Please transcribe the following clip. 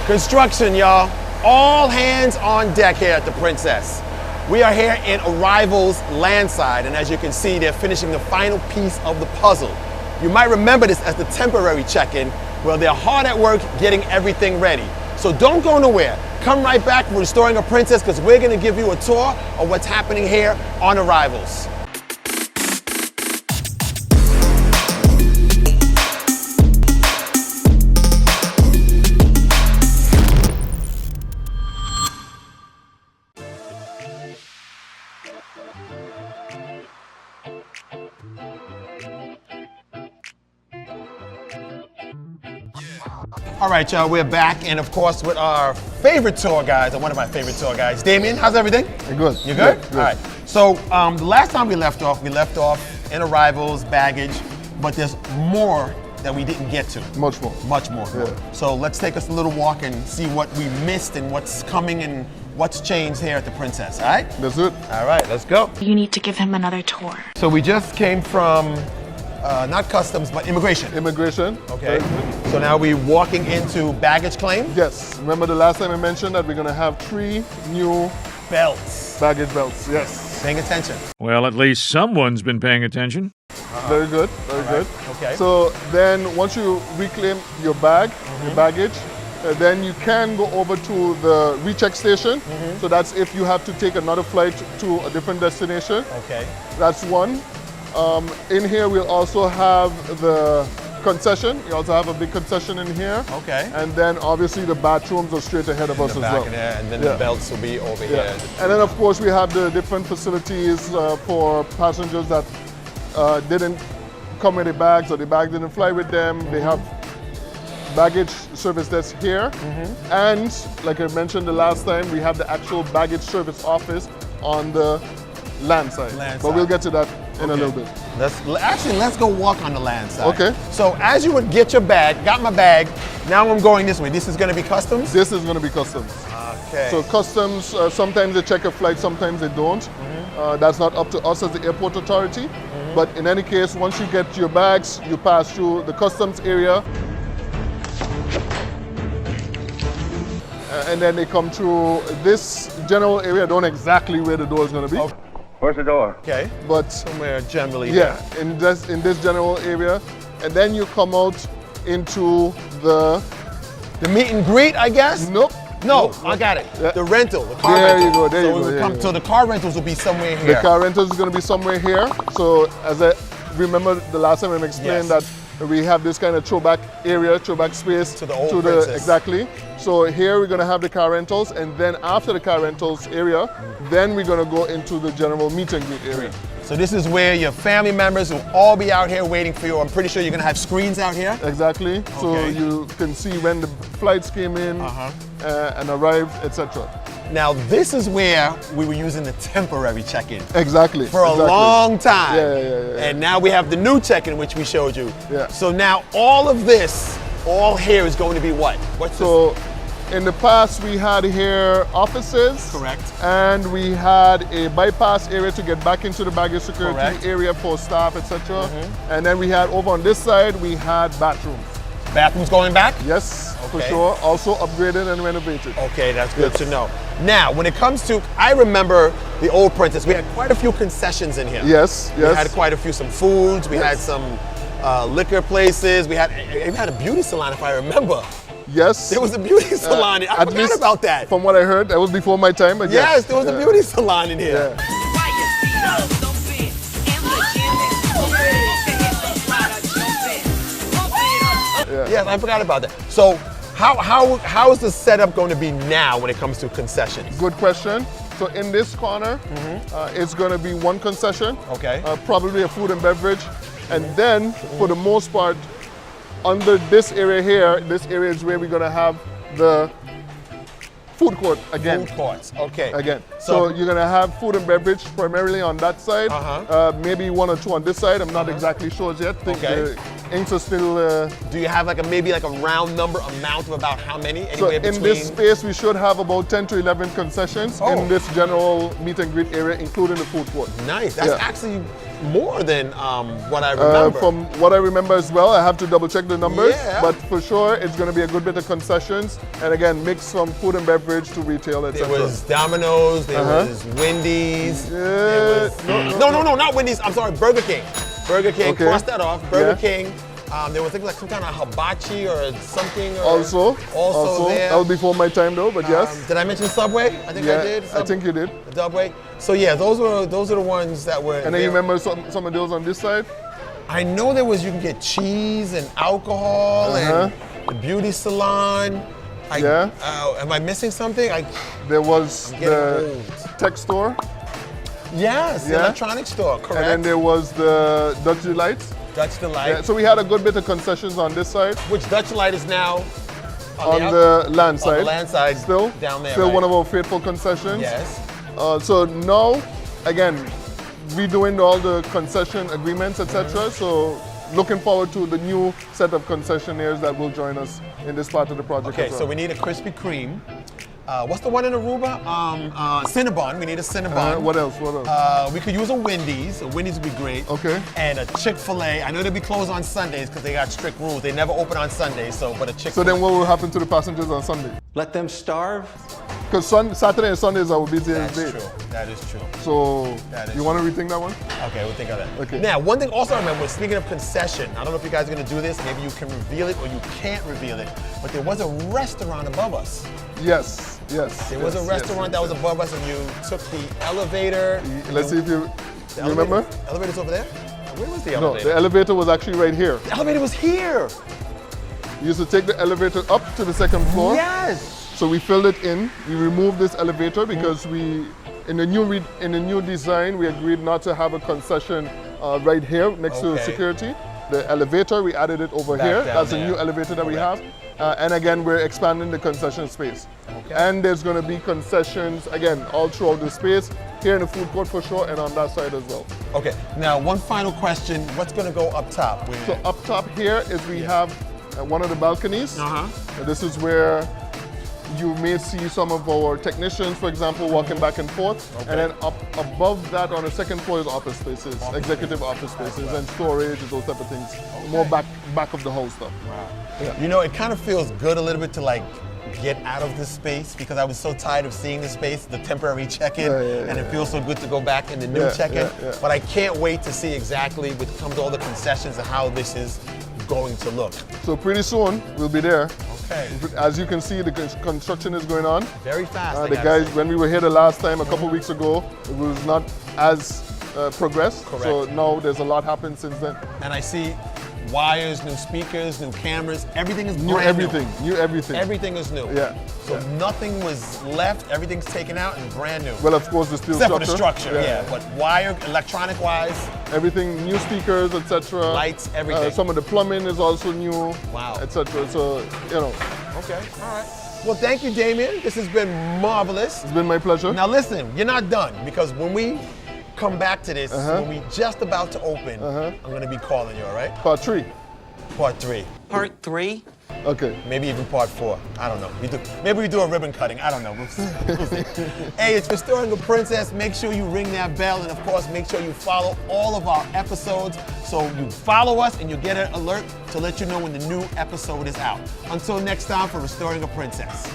Construction, y'all. All hands on deck here at the Princess. We are here in Arrival's landside, and as you can see, they're finishing the final piece of the puzzle. You might remember this as the temporary check-in, where they're hard at work getting everything ready. So don't go nowhere. Come right back. We're restoring a Princess because we're going to give you a tour of what's happening here on Arrivals. All right, y'all, we're back, and of course with our favorite tour guides, or one of my favorite tour guides. Damien, how's everything? Good. You good? Good. All right. So the last time we left off in Arrivals, baggage, but there's more that we didn't get to. Much more. Much more. Yeah. So let's take us a little walk and see what we missed and what's coming and what's changed here at the Princess, all right? That's it. All right, let's go. You need to give him another tour. So we just came from, not customs, but immigration. Immigration. Okay. So now we're walking into baggage claim. Yes. Remember the last time I mentioned that we're going to have 3 new Belts. baggage belts. Yes. Paying attention. Well, at least someone's been paying attention. Very good. Very good. Okay. So then once you reclaim your bag, your baggage, then you can go over to the recheck station. So that's if you have to take another flight to a different destination. Okay. That's one. In here we'll also have the concession. You also have a big concession in here. Okay. And then obviously the bathrooms are straight ahead of us as well. Back in there, and then the belts will be over here. And then of course we have the different facilities for passengers that didn't come with their bags or the bag didn't fly with them. They have baggage service desk here. And like I mentioned the last time, we have the actual baggage service office on the land side. But we'll get to that in a little bit. Let's go walk on the land side. Okay. So as you would get your bag, got my bag, now I'm going this way. This is going to be customs? This is going to be customs. Okay. So customs, sometimes they check a flight, sometimes they don't. That's not up to us as the airport authority. But in any case, once you get your bags, you pass through the customs area. And then they come through this general area. I don't know exactly where the door is going to be. Okay. Where's the door? Okay. But somewhere generally. yeah, in this general area. And then you come out into the meet and greet, I guess? Nope. No, Nope. I got it. Yeah. The rental, the car There rental. you go, there so you go, there you So go. the car rentals will be somewhere here. The car rentals is going to be somewhere here. So as I remember the last time I explained that we have this kind of throwback area, throwback space to the old Princess. Exactly. So here we're going to have the car rentals, and then after the car rentals area, then we're going to go into the general meet and greet area. So this is where your family members will all be out here waiting for you. I'm pretty sure you're going to have screens out here. Exactly. So Okay. you can see when the flights came in and arrived, etc. Now this is where we were using the temporary check-in. Exactly. For a long time. Yeah. And now we have the new check-in, which we showed you. Yeah. So now all of this, all here is going to be what? So in the past we had here offices. Correct. And we had a bypass area to get back into the baggage security Correct. area for staff, etc. And then we had over on this side, we had bathrooms. Bathrooms going back? Yes, for Okay. sure. Also upgraded and renovated. Okay, that's good to know. Now, when it comes to, I remember the old Princess, we had quite a few concessions in here. Yes. We had quite a few, some foods, we had some liquor places, we had a beauty salon if I remember. Yes. There was a beauty salon here. I at forgot least about that. From what I heard, that was before my time, but Yes, there was a beauty salon in here. Yes, I forgot about that. So how is the setup going to be now when it comes to concessions? Good question. So in this corner, it's going to be one concession. Okay. Probably a food and beverage. And then, for the most part, under this area here, this area is where we're going to have the food court again. Food courts, okay. Again. So you're going to have food and beverage primarily on that side. Maybe 1 or 2 on this side. I'm not exactly sure yet. I think the inks are still... Do you have maybe a round number amount of about how many? So in this space, we should have about 10 to 11 concessions in this general meet and greet area, including the food court. Nice. That's actually more than what I remember. From what I remember as well, I have to double check the numbers, Yeah. but for sure it's going to be a good bit of concessions, and again, mix from food and beverage to retail, etc. There was Domino's, there was Wendy's, there was, no, not Wendy's, I'm sorry, Burger King. Burger King, Okay. cross that off, Burger Yeah. King. There was like some kind of hibachi or something. Or Also, there. that was before my time though, but yes. Did I mention Subway? I think I did. I think you did. Subway. So yeah, those are the ones that were. And then you remember some of those on this side? I know there was, you can get cheese and alcohol and the beauty salon. Am I missing something? There was I'm getting the old. tech store. Yes, the Yeah. electronics store, correct. And then there was the Dutch Delights. Dutch Delight. Yeah, so we had a good bit of concessions on this side. Which Dutch Delight is now On the land side. On the land side, Still down there. Still right? one of our faithful concessions. Yes. So now, again, redoing all the concession agreements, etc. So looking forward to the new set of concessionaires that will join us in this part of the project. Okay, as well. so we need a Krispy Kreme. What's the one in Aruba? Cinnabon. We need a Cinnabon. What else? We could use a Wendy's. A Wendy's would be great. Okay. And a Chick-fil-A. I know they'll be closed on Sundays because they got strict rules. They never open on Sundays. But a Chick-fil-A. So then what will happen to the passengers on Sunday? Let them starve? Because Saturday and Sundays are our busiest days. That's true. That is true. So That is you want to rethink that one? Okay, we'll think of that. Okay. Now, one thing also I remember, speaking of concession, I don't know if you guys are going to do this. Maybe you can reveal it or you can't reveal it. But there was a restaurant above us. Yes. There was a restaurant that was above us, and you took the elevator. Let's see if you remember. The elevator's over there? Where was the No, elevator? the elevator was actually right here. The elevator was here. You used to take the elevator up to the second floor. Yes. So we filled it in. We removed this elevator because in the new design, we agreed not to have a concession right here next to security. The elevator, we added it over here. That's a new elevator that we have. And again, we're expanding the concession space. Okay. And there's going to be concessions, again, all throughout the space, here in the food court for sure, and on that side as well. Okay, now one final question. What's going to go up top? So up top here is we have one of the balconies. This is where you may see some of our technicians, for example, walking back and forth. And then up above that on the second floor is office spaces, executive office spaces and storage and those type of things. More back of the house stuff. Wow. Yeah. You know, it kind of feels good a little bit to like get out of this space because I was so tired of seeing the space, the temporary check-in, and it feels so good to go back in the new check-in. But I can't wait to see exactly what comes to all the concessions and how this is going to look. So pretty soon we'll be there. Okay. As you can see, the construction is going on. Very fast. The guys, when we were here the last time, a couple weeks ago, it was not as progressed. Correct. So now there's a lot happened since then. And I see wires, new speakers, new cameras. Everything is New brand everything. New everything. Everything is new. Yeah. So nothing was left. Everything's taken out and brand new. Well, of course, the steel Except structure. for the structure, yeah. But wire, electronic wise, Everything, new speakers, etc. lights, everything. Some of the plumbing is also new. Wow. Etc. So, you know, Okay, all right. Well, thank you, Damien. This has been marvelous. it's been my pleasure. Now listen, you're not done because when we come back to this, when we just about to open, I'm gonna be calling you, all right? Part 3. Part 3. Part 3? Okay. Maybe even part 4. I don't know. Maybe we do a ribbon cutting. I don't know. We'll see. We'll see. Hey, it's Restoring a Princess. Make sure you ring that bell, and of course, make sure you follow all of our episodes. So you follow us, and you get an alert to let you know when the new episode is out. Until next time, for Restoring a Princess.